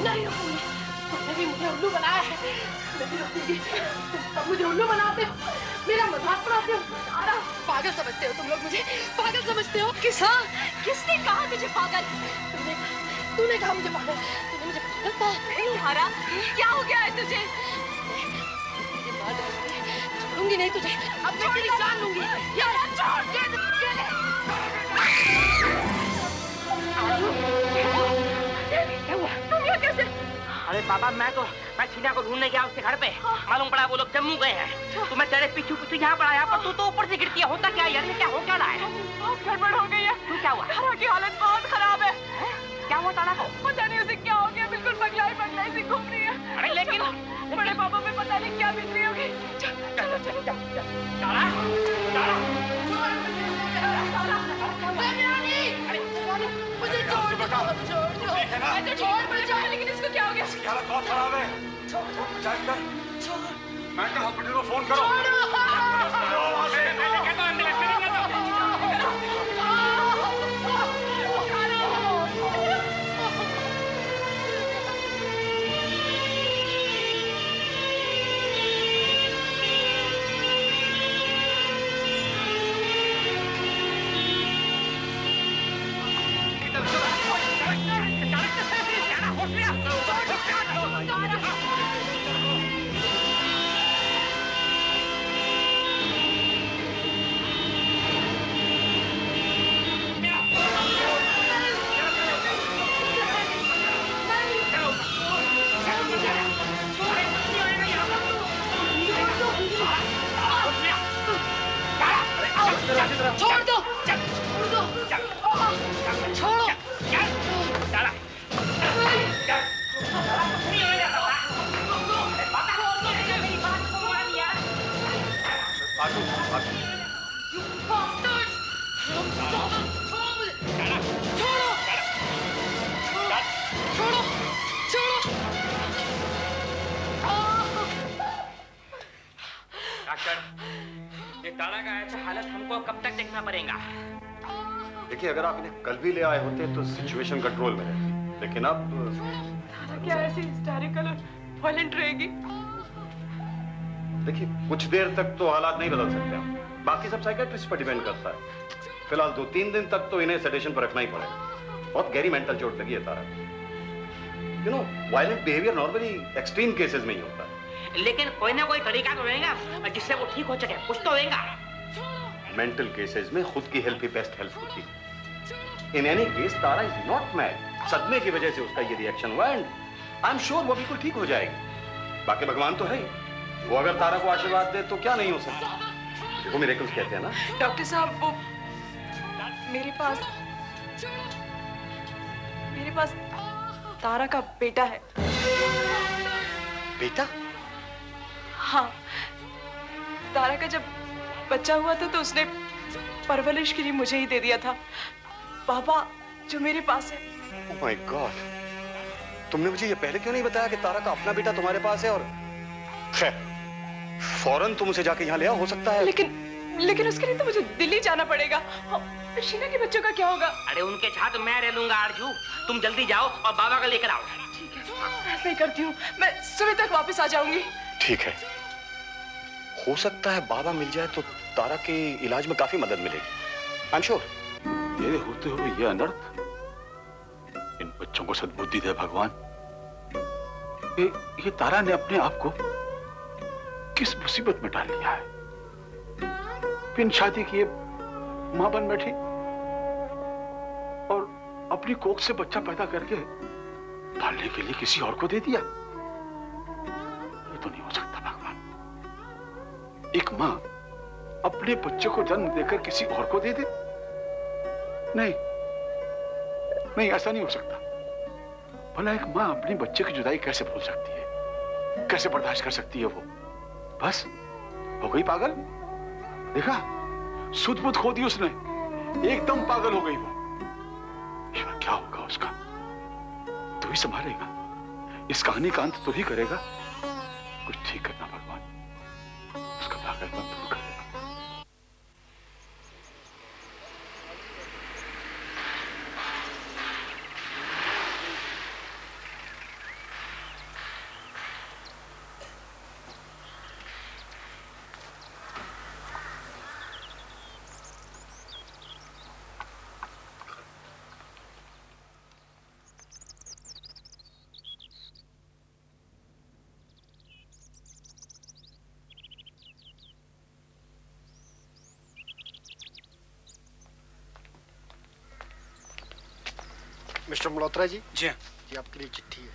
नहीं रुकूंगी। तुमने भी मुझे उल्लू बनाया है। नहीं रुकूंगी। तुम सब मुझे उल्लू बनाते हो, मेरा मजाक उड़ाते हो। पागल समझते हो तुम लोग मुझे, पागल समझते हो। किसने कहा तुझे पागल? तूने कहा मुझे पागल। तूने मुझे पागल कहा। तारा, क्या हो गया है तुझे? मुझे मार डालोगे, छोड़ूंगी नहीं तुझे। अब मैं तेरी जान लूंगी। यार छोड़ दे। तुम यहाँ कैसे? अरे बाबा मैं शीना को ढूंढने गया उसके घर पे। मालूम पड़ा वो लोग जम्मू गए हैं। तो मैं तेरे पीछू यहाँ पड़ा यहाँ पर, तू तो ऊपर से गिरती है। होता क्या यार, ये क्या हो क्या रहा है? बहुत गड़बड़ हो गई है। तू क्या हुआ? तारा की हालत बहुत खराब है। क्या हुआ तारा को? पता नहीं उसे क्या हो गया, बिल्कुल पगलाई सी घूम रही है। अरे लेकिन बड़े पापा में पता नहीं क्या बीत रही होगी। लेकिन इसको क्या हो गया? हालत बहुत खराब है। मेंटल हॉस्पिटल को फोन करो। छोड़ दो, छोड़ो। तारा का ऐसा हालत हमको कब तक देखना पड़ेगा? देखिए अगर आप इन्हें कल भी ले आए होते तो सिचुएशन कंट्रोल में रहती, लेकिन अब क्या ऐसी हिस्टेरिकल और वायलेंट रहेगी? देखिए कुछ देर तक तो हालात नहीं बदल सकते हम, बाकी सब साइकियाट्रिस्ट पर डिपेंड करता है। फिलहाल 2-3 दिन तक तो इन्हें सेडेशन पर रखना ही पड़ेगा। बहुत गहरी मेंटल चोट लगी है Tara. You know violent behaviour normally extreme cases में ही होता है, लेकिन कोई ना कोई तरीका तो रहेगा जिससे वो ठीक हो सके, कुछ तो रहेगा। मेंटल केसेस में खुद की हेल्प ही बेस्ट हेल्प होती है। In any case Tara is not mad. सदमे की वजह से उसका ये रिएक्शन हुआ एंड आई एम श्योर वो बिल्कुल ठीक हो जाएगी। बाकी भगवान तो है ही, वो अगर तारा को आशीर्वाद दे तो क्या नहीं हो सकता। वो मिरेकल्स कहते हैं ना। डॉक्टर साहब वो मेरे पास तारा का बेटा है। बेटा? हाँ, तारा का जब बच्चा हुआ था तो उसने परवरिश के लिए मुझे ही दे दिया था। पापा जो मेरे पास है। ओह माय गॉड, तुमने मुझे ये पहले क्यों नहीं बताया कि तारा का अपना बेटा तुम्हारे पास है? और फौरन तुम उसे जाके यहाँ ले आओ, हो सकता है। लेकिन उसके लिए तो मुझे दिल्ली जाना पड़ेगा। शीना के बच्चों का क्या होगा? अरे उनके साथ मैं रह लूंगा आरजू, तुम जल्दी जाओ और बाबा का लेकर आओ। ठीक है, ऐसा ही करती हूँ। मैं सुबह तक वापस आ जाऊंगी। ठीक है, हो सकता है बाबा मिल जाए तो तारा के इलाज में काफी मदद मिलेगी। I am sure. मेरे होते हुए ये अनर्थ, इन बच्चों को सद्बुद्धि दे भगवान। ये तारा ने अपने आप को किस मुसीबत में डाल लिया है? बिन शादी किए मां बन बैठी और अपनी कोख से बच्चा पैदा करके पालने के लिए किसी और को दे दिया। ये तो नहीं हो सकता भगवान। एक मां अपने बच्चे को जन्म देकर किसी और को दे दे? नहीं नहीं, ऐसा नहीं हो सकता। भला एक मां अपने बच्चे की जुदाई कैसे भूल सकती है? कैसे बर्दाश्त कर सकती है? वो बस हो गई पागल। देखा, सुध बुध खो दी उसने, एकदम पागल हो गई वो। क्या होगा उसका? तू ही संभालेगा, इस कहानी का अंत तू ही करेगा। कुछ ठीक करना भगवान, मिस्टर मल्होत्रा जी। जी हाँ। ये आपके लिए चिट्ठी है।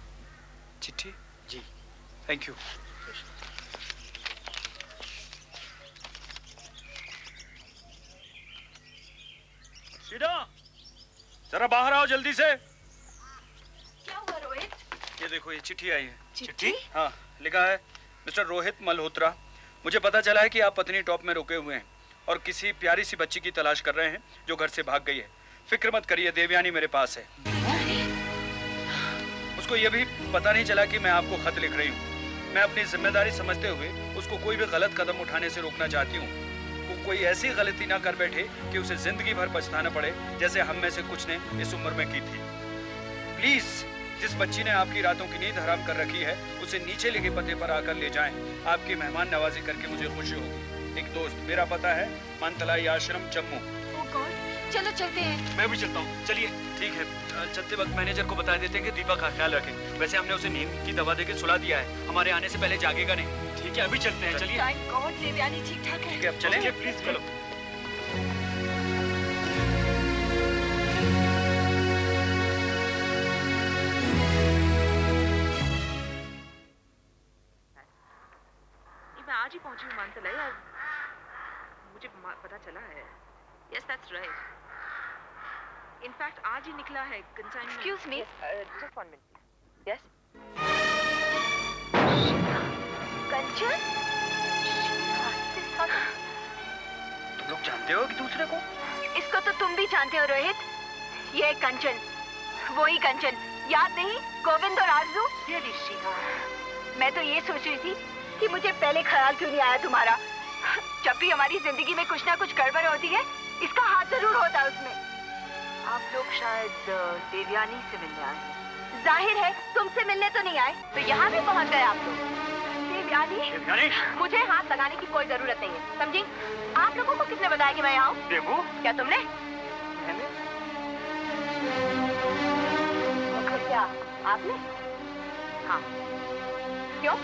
चिट्ठी? जी। Thank you. शीना, जरा बाहर आओ जल्दी से। क्या हुआ रोहित? ये देखो, ये चिट्ठी आई है। चिट्ठी? हाँ, लिखा है मिस्टर रोहित मल्होत्रा, मुझे पता चला है कि आप पत्नी टॉप में रुके हुए हैं और किसी प्यारी सी बच्ची की तलाश कर रहे हैं जो घर से भाग गई है। फिक्र मत करिए, देवयानी मेरे पास है। उसको ये भी पता नहीं चला कि मैं आपको खत लिख रही हूँ। मैं अपनी जिम्मेदारी समझते हुए उसको कोई भी गलत कदम उठाने से रोकना चाहती हूँ। वो कोई ऐसी गलती ना कर बैठे कि उसे जिंदगी भर पछताना पड़े, जैसे हम में से कुछ ने इस उम्र में की थी। प्लीज, जिस बच्ची ने आपकी रातों की नींद हराम कर रखी है, उसे नीचे लिखे पते पर आकर ले जाएं। आपकी मेहमान नवाजी करके मुझे खुशी होगी। एक दोस्त, मेरा पता है मानतलाई आश्रम, जम्मू। ओह गॉड, चलो चलते हैं। मैं भी चलता हूँ, चलिए। ठीक है, चलते वक्त मैनेजर को बता देते हैं कि दीपक का ख्याल रखें। वैसे हमने उसे नींद की दवा देकर सुला दिया है, हमारे आने से पहले जागेगा नहीं। ठीक है, अभी चलते हैं, चलिए। थैंक गॉड, देवयानी ठीक ठाक है। ठीक है, अब चलेंगे। प्लीज चलो। मैं आज ही पहुंची हूँ मानतलाई और मुझे पता चला है। Yes, that's right. इनफैक्ट आज ही निकला है consignment. Excuse me, just 1 minute. Yes Kanchan? तुम लोग जानते हो एक दूसरे को? इसको तो तुम भी जानते हो रोहित। ये कंचन, वही कंचन, याद नहीं? गोविंद और आरजू। ये ऋषिका, मैं तो ये सोच रही थी कि मुझे पहले ख्याल क्यों नहीं आया तुम्हारा। जब भी हमारी जिंदगी में कुछ ना कुछ गड़बड़ होती है, इसका हाथ जरूर होता है उसमें। आप लोग शायद देवयानी से मिलने आए। जाहिर है तुमसे मिलने तो नहीं आए, तो यहाँ भी पहुँच गए आप लोग। देवयानी, मुझे हाथ लगाने की कोई जरूरत नहीं है, समझी? आप लोगों को किसने बताया कि मैं यहाँ हूँ? देवू? क्या तुमने? क्या आपने? हाँ। क्यों?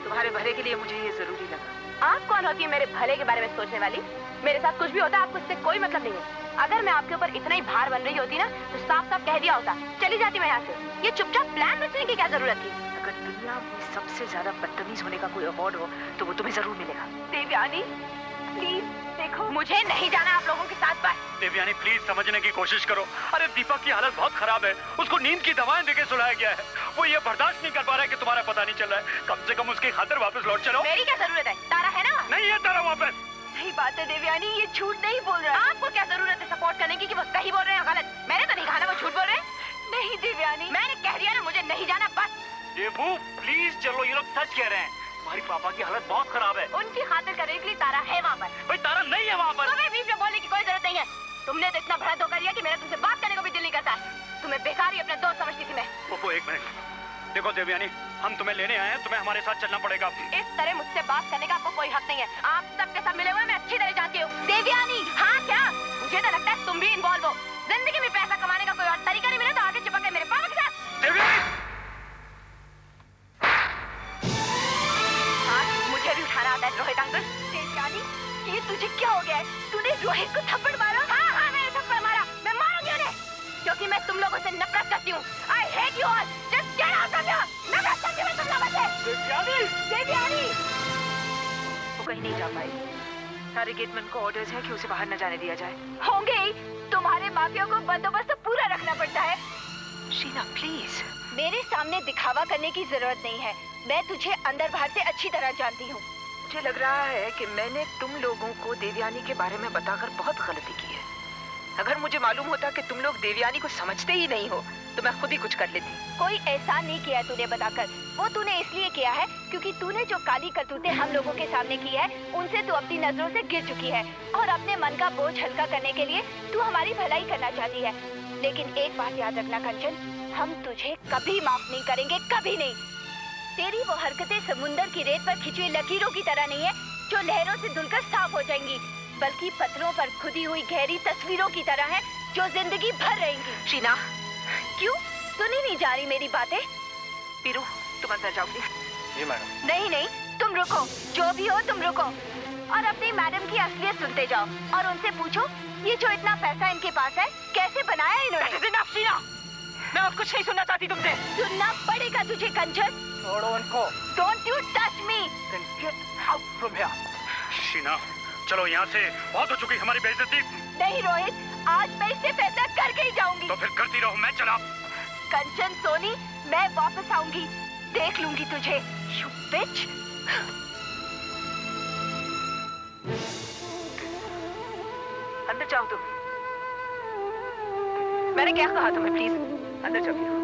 तुम्हारे भले के लिए मुझे ये जरूरी लगा। आप कौन होती है मेरे भले के बारे में सोचने वाली? मेरे साथ कुछ भी होता है आपको इससे कोई मतलब नहीं है। अगर मैं आपके ऊपर इतना ही भार बन रही होती ना, तो साफ साफ कह दिया होता, चली जाती मैं यहाँ से। ये चुपचाप प्लान रचने की क्या जरूरत थी? अगर दुनिया में सबसे ज्यादा बदतमीज होने का कोई अवार्ड हो तो वो तुम्हें जरूर मिलेगा। देवयानी प्लीज देखो, मुझे नहीं जाना आप लोगों के साथ। बस देवयानी प्लीज समझने की कोशिश करो। अरे दीपक की हालत बहुत खराब है, उसको नींद की दवाएं देके सुलाया गया है। वो ये बर्दाश्त नहीं कर पा रहा है कि तुम्हारा पता नहीं चल रहा है। कम से कम उसकी खातिर वापस लौट चलो। मेरी क्या जरूरत है? तारा है ना? नहीं है तारा वापस। सही बात है देवयानी, ये झूठ नहीं बोल रहा है। आपको क्या जरूरत है सपोर्ट करने की कि वो सही बोल रहे हैं गलत? मैंने तो नहीं कहा ना वो झूठ बोल रहे हैं। नहीं देवयानी, मैंने कह दिया ना मुझे नहीं जाना, बस। देवू प्लीज चलो, ये लोग सच कह रहे हैं। तुम्हारी पापा की हालत बहुत खराब है। उनकी खातिर करने के लिए तारा है वहाँ पर। भाई तारा नहीं है वहाँ पर। तुम्हें बीच में बोलने की कोई जरूरत नहीं है। तुमने तो इतना बड़ा धोखा दिया कि मेरा तुमसे बात करने को भी दिल नहीं करता। तुम्हें बेकार ही अपने दोस्त समझती थी मैं। ओप्पो एक मिनट, देखो देवयानी, हम तुम्हें लेने आए हैं, तुम्हें हमारे साथ चलना पड़ेगा। इस तरह मुझसे बात करने का आपको कोई हक नहीं है। आप सबके साथ मिले हुए मैं अच्छी तरह जानती हूँ। देवयानी, हाँ क्या? मुझे तो लगता है तुम भी इन्वॉल्व हो। जिंदगी में पैसा कमाने का कोई और तरीका नहीं मिला तो आगे चिपक गए मेरे पापा के साथ। देवयानी! मुझे भी उठाना आता है रोहित अंकल। देवयानी, ये तुझे क्या हो गया है? तूने रोहित को थप्पड़ मारा? हाँ, मैंने थप्पड़ मारा। मैं मारूंगी उन्हें, क्योंकि मैं तुम लोगों से नफरत करती हूँ। I hate you all. Just get out of here. नफरत करती हूँ मैं तुम लोगों से। देवयानी! देवयानी! वो कहीं नहीं जा पाएगी। सारे गेटमैन को ऑर्डर्स है कि उसे बाहर न जाने दिया जाए। होंगे ही, तुम्हारे माफिया को बंदोबस्त तो पूरा रखना पड़ता है। शीना प्लीज। मेरे सामने दिखावा करने की जरूरत नहीं है। मैं तुझे अंदर बाहर से अच्छी तरह जानती हूँ। मुझे लग रहा है कि मैंने तुम लोगों को देवयानी के बारे में बताकर बहुत गलती की है। अगर मुझे मालूम होता कि तुम लोग देवयानी को समझते ही नहीं हो तो मैं खुद ही कुछ कर लेती। कोई एहसान नहीं किया तूने बताकर। वो तूने इसलिए किया है क्योंकि तूने जो काली करतूतें हम लोगों के सामने की है, उनसे तू अपनी नजरों से गिर चुकी है और अपने मन का बोझ हल्का करने के लिए तू हमारी भलाई करना चाहती है। लेकिन एक बात याद रखना कंचन, हम तुझे कभी माफ नहीं करेंगे, कभी नहीं। तेरी वो हरकतें समुंदर की रेत पर खिंची हुई लकीरों की तरह नहीं है जो लहरों से धुलकर साफ हो जाएंगी, बल्कि पत्थरों पर खुदी हुई गहरी तस्वीरों की तरह है जो जिंदगी भर रहेंगी। शीना, क्यों सुनी नहीं जा रही मेरी बातें? पीरू, तुम अंदर जाओगी? जी मैडम। नहीं नहीं, तुम रुको, जो भी हो तुम रुको और अपनी मैडम की असलियत सुनते जाओ और उनसे पूछो ये जो इतना पैसा इनके पास है कैसे बनाया इन्होंने। शीना, मैं और कुछ नहीं सुनना चाहती तुमसे। सुनना पड़ेगा तुझे कंचन। छोड़ो उनको। Don't you touch me. Then get out from here. Sheena, चलो यहाँ से, बहुत हो चुकी हमारी बेइज्जती। नहीं रोहित, आज मैं इससे फैसला करके ही जाऊंगी। तो फिर करती रहो, मैं चला। कंचन सोनी, मैं वापस आऊंगी, देख लूंगी तुझे। You bitch. अंदर जाओ तुम। मैंने क्या कहा तुम्हें? प्लीज अंदर जाओ।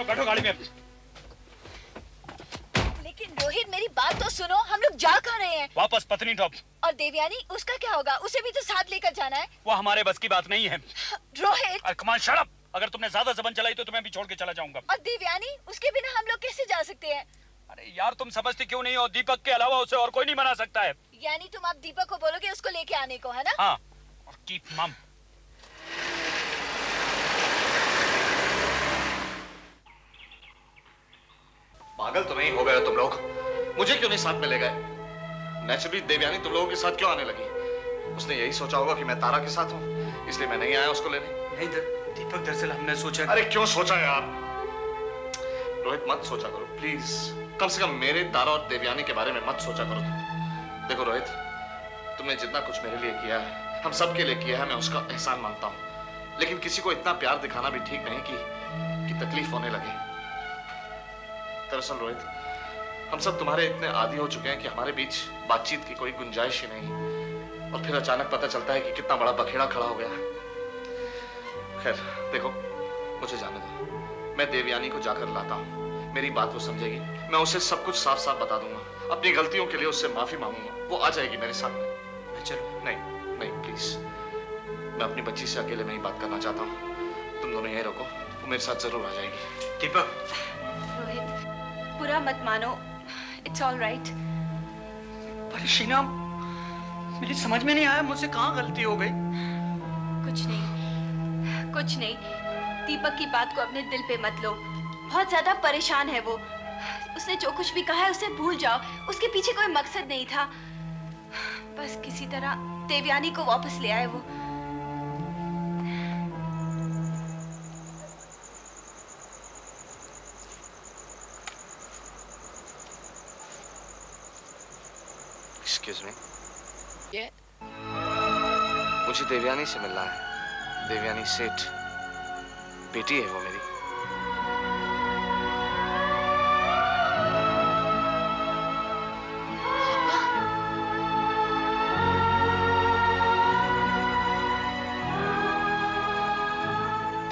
बैठो गाड़ी में। लेकिन रोहित मेरी बात तो सुनो, हम लोग जा कहाँ रहे हैं? वापस पत्नी टॉप। और देवयानी, उसका क्या होगा? उसे भी तो साथ लेकर जाना है। वो हमारे बस की बात नहीं है। रोहित, कमाल शट अप। अगर तुमने ज्यादा ज़बान चलाई तो तुम्हें भी छोड़ के चला जाऊंगा। और देवयानी, उसके बिना हम लोग कैसे जा सकते हैं? अरे यार तुम समझती क्यों नहीं हो? दीपक के अलावा उसे और कोई नहीं बना सकता है। यानी तुम आप दीपक को बोलोगे उसको लेके आने को, है ना? हाँ, और कीप मम। पागल तो नहीं हो गए तुम लोग? मुझे क्यों नहीं साथ में ले गए? नेचुरली देवयानी तुम लोगों के साथ क्यों आने लगी? उसने यही सोचा होगा कि मैं तारा के साथ हूँ, इसलिए मैं नहीं आया उसको लेने। नहीं दीपक, दरअसल हमने सोचा। अरे क्यों सोचा यार? रोहित मत सोचा करो प्लीज। कम से कम मेरे, तारा और देवयानी के बारे में मत सोचा करो तुम। देखो रोहित, तुमने जितना कुछ मेरे लिए किया है, हम सब के लिए किया है, मैं उसका एहसान मानता हूँ। लेकिन किसी को इतना प्यार दिखाना भी ठीक नहीं कि तकलीफ होने लगे। दरअसल रोहित, हम सब तुम्हारे इतने आदी हो चुके हैं कि हमारे बीच बातचीत की कोई गुंजाइश ही नहीं। और फिर अचानक पता चलता है कि कितना बड़ा बखेड़ा खड़ा हो गया है। खैर देखो, मुझे जाने दो। मैं देवयानी को जाकर लाता हूँ। मेरी बात वो समझेगी, मैं उसे सब कुछ साफ साफ बता दूंगा। अपनी गलतियों के लिए उससे माफी मांगूंगा। वो आ जाएगी मेरे साथ में। चलो। नहीं प्लीज, मैं अपनी बच्ची से अकेले में ही बात करना चाहता हूँ। तुम दोनों यहीं रुको, वो मेरे साथ जरूर आ जाएगी। दीपक, रोहित, बुरा मत मानो, इट्स ऑल राइट। पर शीना, मेरी समझ में नहीं आया मुझसे कहाँ गलती हो गई। कुछ नहीं, दीपक की बात को अपने दिल पे मत लो। बहुत ज्यादा परेशान है वो। उसने जो कुछ भी कहा है उसे भूल जाओ। उसके पीछे कोई मकसद नहीं था। बस किसी तरह देवयानी को वापस ले आए वो। Excuse me. ये मुझे देवयानी से मिलना है। देवयानी सेठ, बेटी है वो मेरी।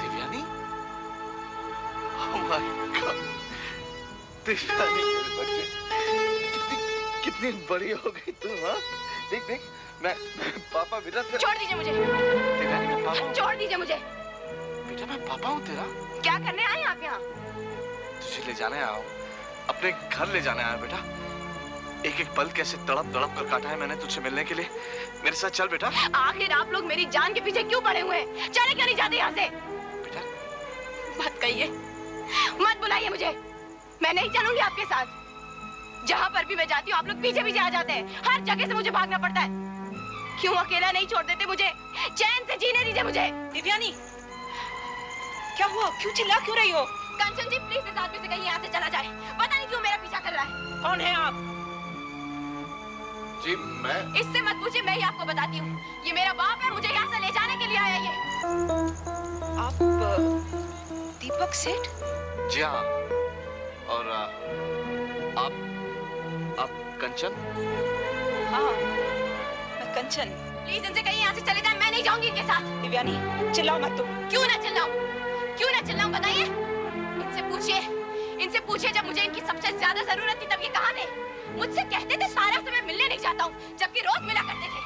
Devyani? Oh my God! Devyani मेरे बच्चे, कितनी बड़ी हो गई तू, हाँ? देख, मैं पापा बेटा तेरा। छोड़ दीजिए मुझे। देवयानी, मैं पापा हूँ। छोड़ दीजिए मुझे। बेटा मैं पापा हूँ तेरा। क्या करने आए आप यहाँ? तुझे ले जाने आया हूँ, अपने घर ले जाने आया बेटा। एक एक पल कैसे तड़प कर काटा है मैंने तुझे मिलने के लिए। मेरे साथ चल बेटा। आखिर आप लोग मेरी जान के पीछे क्यों पड़े हुए हैं? चले क्यों नहीं जाते यहाँ से? बेटा मत कहिए, मत बुलाइए मुझे। मैं नहीं चलूंगी आपके साथ। जहाँ पर भी मैं जाती हूँ आप लोग पीछे आ जाते हैं। हर जगह से मुझे भागना पड़ता है। क्यों अकेला नहीं छोड़ देते मुझे? चैन से जीने दीजिए मुझे। दिव्यानी, क्या हुआ? क्यों चिल्ला क्यों रही हो? कंचन जी, प्लीज इस आदमी से कहीं यहाँ से चला जाए। पता नहीं क्यों मेरा पीछा कर रहा है। कौन है आप? जी मैं। इससे मत पूछिए, मैं ही आपको बताती हूँ। ये मेरा बाप है, मुझे यहाँ से ले जाने के लिए आया ये। आप दीपक सेठ? जी हाँ। और आप कंचन? हाँ, मैं कंचन। प्लीज इनसे कहीं यहाँ से चले जाए, मैं नहीं जाऊंगी इनके साथ। दिव्यानी, चिल्लाओ मत तुम। क्यों ना चिल्लाऊं बताइए। इनसे पूछिए जब मुझे इनकी सबसे ज्यादा जरूरत थी तब ये कहाँ थे? मुझसे कहते थे सारा से मैं मिलने नहीं जाता हूँ, जबकि रोज मिला करते थे।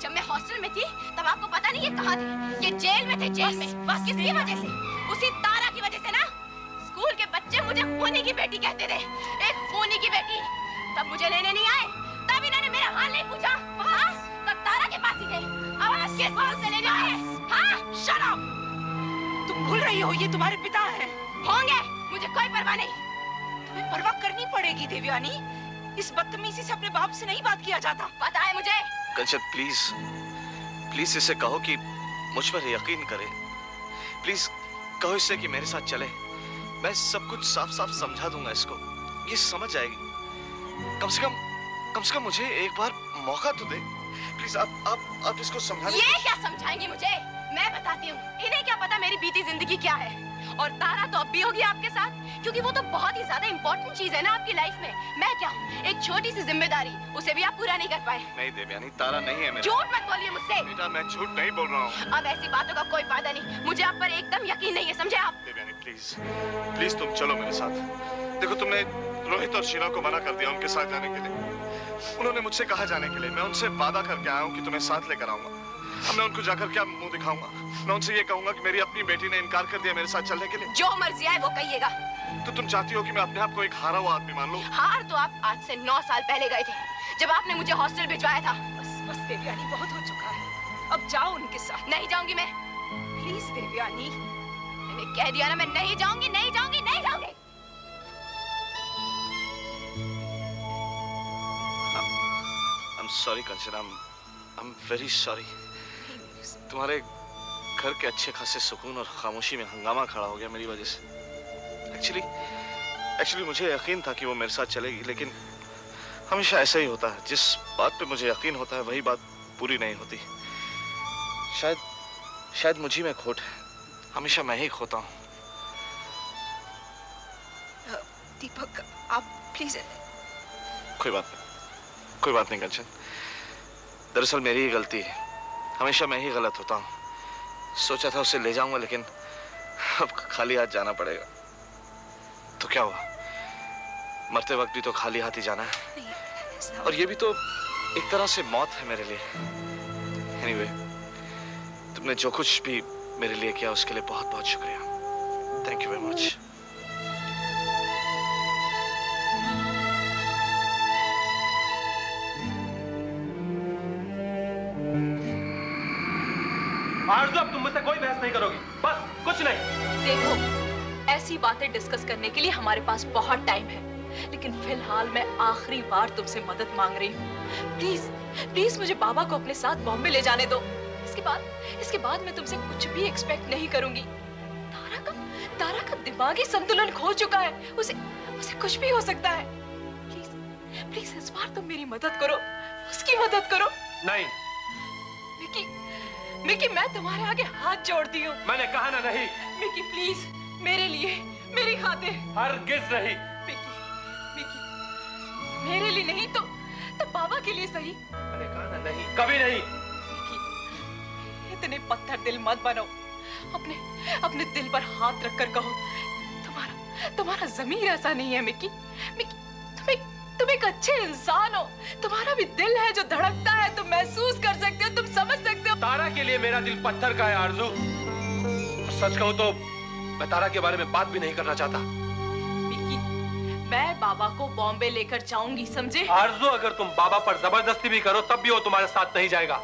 जब मैं हॉस्टल में थी तब आपको पता नहीं ये कहाँ थे? ये जेल में थे, जेल में। बस किसकी वजह से? उसी तारा की वजह से ना। स्कूल के बच्चे मुझे खूनी की बेटी कहते थे, एक खूनी की बेटी। तब मुझे लेने नहीं आए, तब इन्होंने मेरा हाल नहीं पूछा। हाँ, तब तारा के पास ही थे। अब आज किस बात से लेने आए? हाँ, शट अप। तुम भूल रही हो, ये तुम्हारे पिता हैं। होंगे, मुझे कोई परवाह नहीं। तुम्हें परवाह करनी पड़ेगी देवयानी। इस बदतमीजी से अपने बाप से नहीं बात किया जाता। पता है मुझे। कंचन प्लीज प्लीज इसे कहो कि मुझ पर यकीन करे। प्लीज कहो इससे कि मेरे साथ चले। मैं सब कुछ साफ साफ समझा दूंगा इसको, ये समझ जाएगी। कम से कम मुझे एक बार मौका तो दे। प्लीज आप इसको समझाने। ये क्या समझाएंगी मुझे? मैं बताती हूँ। इन्हें क्या पता मेरी बीती जिंदगी क्या है। और तारा तो अब भी होगी आपके साथ, क्योंकि वो तो बहुत ही ज्यादा इंपॉर्टेंट चीज है ना आपकी लाइफ में। मैं क्या हूँ? एक छोटी सी जिम्मेदारी, उसे भी आप पूरा नहीं कर पाए। नहीं देवयानी, तारा नहीं है मेरा। झूठ मत बोलिए मुझसे। बेटा मैं झूठ नहीं बोल रहा हूँ। अब ऐसी बातों का कोई फायदा नहीं, मुझे आप पर एकदम यकीन नहीं है, समझे आप? देवयानी प्लीज प्लीज तुम चलो मेरे साथ। देखो तुमने रोहित और शीला को मना कर दिया उनके साथ जाने के लिए। उन्होंने मुझसे कहा जाने के लिए। मैं उनसे वादा करके आया हूँ कि तुम्हें साथ लेकर आऊंगा। अब मैं उनको जाकर क्या मुंह दिखाऊंगा? मैं उनसे ये कहूंगा कि मेरी अपनी बेटी ने इनकार कर दिया मेरे साथ चलने के लिए। जो मर्जी आए वो कहिएगा। तो तुम चाहती हो कि मैं अपने आप को एक हारा हुआ आदमी मान लूं? हार तो आप आज से 9 साल पहले गए थे, जब आपने मुझे हॉस्टल भिजवाया था। बस देवयानी, बहुत हो चुका है। अब जाओ उनके साथ। नहीं जाऊंगी मैं। प्लीज देवयानी। मैंने कह दिया ना, मैं नहीं जाऊंगी, नहीं जाऊंगी, नहीं जाऊंगी। I'm sorry Kanchana, I'm very sorry। तुम्हारे घर के अच्छे खासे सुकून और खामोशी में हंगामा खड़ा हो गया मेरी वजह से। एक्चुअली मुझे यकीन था कि वो मेरे साथ चलेगी, लेकिन हमेशा ऐसा ही होता है। जिस बात पे मुझे यकीन होता है वही बात पूरी नहीं होती। शायद मुझी में खोट है। हमेशा मैं ही खोता हूँ। दीपक आप प्लीज। कोई बात नहीं कंचन। दरअसल मेरी ही गलती है। हमेशा मैं ही गलत होता हूँ। सोचा था उसे ले जाऊंगा, लेकिन अब खाली हाथ जाना पड़ेगा। तो क्या हुआ, मरते वक्त भी तो खाली हाथ ही जाना है। और ये भी तो एक तरह से मौत है मेरे लिए। Anyway, तुमने जो कुछ भी मेरे लिए किया उसके लिए बहुत बहुत शुक्रिया। Thank you very much. Aarzoo, अब तुम मुझसे कोई बहस नहीं करोगी, बस कुछ नहीं। देखो, ऐसी बातें डिस्कस करने के लिए हमारे पास बहुत टाइम है, लेकिन फिलहाल मैं आखिरी बार तुमसे मदद मांग रही हूँ। प्लीज मुझे बाबा को अपने साथ बॉम्बे ले जाने दो। इसके बाद मैं तुमसे कुछ भी एक्सपेक्ट नहीं करूंगी। तारा का दिमागी संतुलन खो चुका है। उसे कुछ भी हो सकता है। प्लीज इस बार तुम मेरी मदद करो, उसकी मदद करो। नहीं मिकी, मैं तुम्हारे आगे हाथ जोड़ती हूँ। मैंने कहा ना नहीं। मिकी प्लीज, मेरे लिए, मेरी खातिर। हरगिज़ नहीं। मिकी, मेरे लिए नहीं तो बाबा के लिए सही। मैंने कहा ना नहीं, कभी नहीं। मिकी, इतने पत्थर दिल मत बनो। अपने दिल पर हाथ रखकर कहो, तुम्हारा ज़मीर ऐसा नहीं है मिकी। तुम एक अच्छे इंसान हो। तुम्हारा भी दिल है जो धड़कता है। तुम महसूस कर सकते हो, तुम समझ सकते हो। तारा के लिए मेरा दिल पत्थर का है आरज़ू। सच कहूं तो मैं तारा के बारे में बात भी नहीं करना चाहता। मिकी, मैं बाबा को बॉम्बे लेकर जाऊंगी, समझे? आरज़ू, अगर तुम बाबा पर जबरदस्ती भी करो तब भी वो तुम्हारे साथ नहीं जाएगा।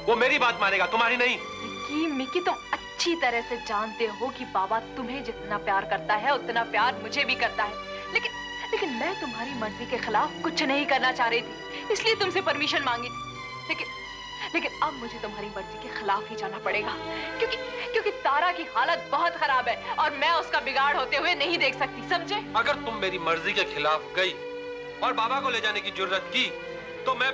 वो मेरी बात मानेगा, तुम्हारी नहीं। मिकी, तुम अच्छी तरह से जानते हो कि बाबा तुम्हें जितना प्यार करता है उतना प्यार मुझे भी करता है। लेकिन मैं तुम्हारी मर्जी के खिलाफ कुछ नहीं करना चाह रही थी, इसलिए तुमसे परमिशन मांगी थी। लेकिन अब मुझे तुम्हारी मर्जी के खिलाफ ही जाना पड़ेगा, क्योंकि तारा की हालत बहुत खराब है और मैं उसका बिगाड़ होते हुए नहीं देख सकती, समझे? अगर तुम मेरी मर्जी के खिलाफ गई और बाबा को ले जाने की जुर्रत की तो मैं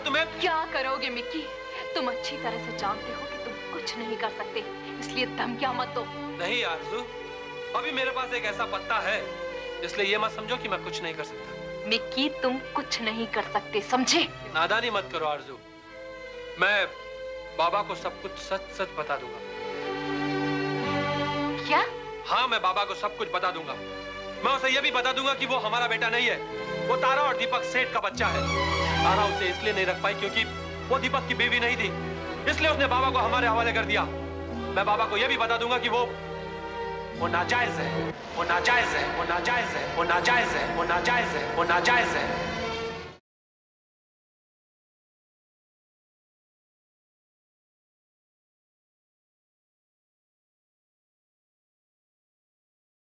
तुम्हें। क्या करोगे मिकी? तुम अच्छी तरह से जानते हो कि तुम कुछ नहीं कर सकते, इसलिए धमकियां मत दो। नहीं आरज़ू, अभी मेरे पास एक ऐसा पत्ता है, इसलिए ये मत समझो कि मैं कुछ नहीं कर सकता। मिकी, तुम कुछ नहीं कर सकते, समझे? नादानी मत करो आरज़ू। मैं बाबा को सब कुछ सच बता दूंगा। क्या? हाँ, मैं बाबा को सब कुछ बता दूंगा। मैं उसे ये भी बता दूंगा कि वो हमारा बेटा नहीं है, वो तारा और दीपक सेठ का बच्चा है। तारा उसे इसलिए नहीं रख पाई क्योंकि वो दीपक की बीवी नहीं थी, इसलिए उसने बाबा को हमारे हवाले कर दिया। मैं बाबा को यह भी बता दूंगा कि वो नाजायज है, वो नाजायज है, वो नाजायज है, वो नाजायज है, वो नाजायज है, वो नाजायज है।